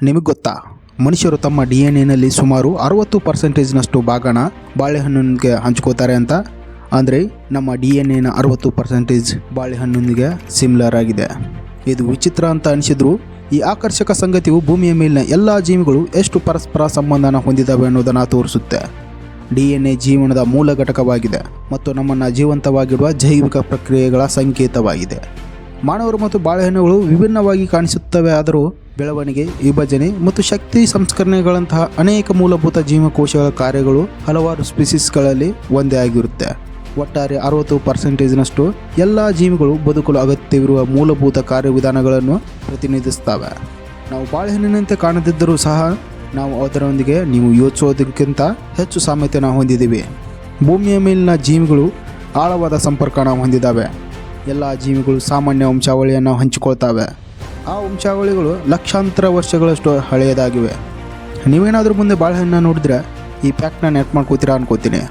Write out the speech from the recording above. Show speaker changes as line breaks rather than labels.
ನಿಮಗೆ ಗೊತ್ತಾ, ಮನುಷ್ಯರು ತಮ್ಮ DNA ಸುಮಾರು 60% ಭಾಗನ ಬಾಳೆಹಣ್ಣಿಗೆ ಹಂಚ್ಕೋತಾರೆ ಅಂತ. ಅಂದರೆ ನಮ್ಮ DNA 60% ಬಾಳೆಹಣ್ಣಿಗೆ ಸಿಮಿಲರ್ ಆಗಿದೆ. ಇದು ವಿಚಿತ್ರ ಅಂತ ಅನಿಸಿದ್ರು ಈ ಆಕರ್ಷಕ ಸಂಗತಿಯು ಭೂಮಿಯ ಮೇಲಿನ ಎಲ್ಲ ಜೀವಿಗಳು ಎಷ್ಟು ಪರಸ್ಪರ ಸಂಬಂಧನ ಹೊಂದಿದ್ದಾವೆ ಅನ್ನೋದನ್ನು ತೋರಿಸುತ್ತೆ. DNA ಜೀವನದ ಮೂಲ ಘಟಕವಾಗಿದೆ ಮತ್ತು ನಮ್ಮನ್ನು ಜೀವಂತವಾಗಿಡುವ ಜೈವಿಕ ಪ್ರಕ್ರಿಯೆಗಳ ಸಂಕೇತವಾಗಿದೆ. ಮಾನವರು ಮತ್ತು ಬಾಳೆಹಣ್ಣುಗಳು ವಿಭಿನ್ನವಾಗಿ ಕಾಣಿಸುತ್ತವೆ, ಆದರೂ ಬೆಳವಣಿಗೆ, ವಿಭಜನೆ ಮತ್ತು ಶಕ್ತಿ ಸಂಸ್ಕರಣೆಗಳಂತಹ ಅನೇಕ ಮೂಲಭೂತ ಜೀವಕೋಶಗಳ ಕಾರ್ಯಗಳು ಹಲವಾರು ಸ್ಪೀಸೀಸ್ಗಳಲ್ಲಿ ಒಂದೇ ಆಗಿರುತ್ತೆ. ಒಟ್ಟಾರೆ 60%ನಷ್ಟು ಎಲ್ಲ ಜೀವಿಗಳು ಬದುಕಲು ಅಗತ್ಯವಿರುವ ಮೂಲಭೂತ ಕಾರ್ಯವಿಧಾನಗಳನ್ನು ಪ್ರತಿನಿಧಿಸ್ತವೆ. ನಾವು ಬಾಳೆಹಣ್ಣಿನಂತೆ ಕಾಣದಿದ್ದರೂ ಸಹ ನಾವು ಅದರೊಂದಿಗೆ ನೀವು ಯೋಚಿಸೋದಕ್ಕಿಂತ ಹೆಚ್ಚು ಸಾಮ್ಯತೆಯನ್ನು ಹೊಂದಿದ್ದೀವಿ. ಭೂಮಿಯ ಮೇಲಿನ ಜೀವಿಗಳು ಆಳವಾದ ಸಂಪರ್ಕನ ಹೊಂದಿದ್ದಾವೆ. ಎಲ್ಲ ಜೀವಿಗಳು ಸಾಮಾನ್ಯ ವಂಶಾವಳಿಯನ್ನು ಹಂಚಿಕೊಳ್ತವೆ. ಆ ವಂಶಾವಳಿಗಳು ಲಕ್ಷಾಂತರ ವರ್ಷಗಳಷ್ಟು ಹಳೆಯದಾಗಿವೆ. ನೀವೇನಾದರೂ ಮುಂದೆ ಬಾಳೆಹಣ್ಣನ್ನು ನೋಡಿದ್ರೆ ಈ ಫ್ಯಾಕ್ಟ್ನ ನೆಟ್ ಮಾಡ್ಕೋತೀರಾ ಅನ್ಕೋತೀನಿ.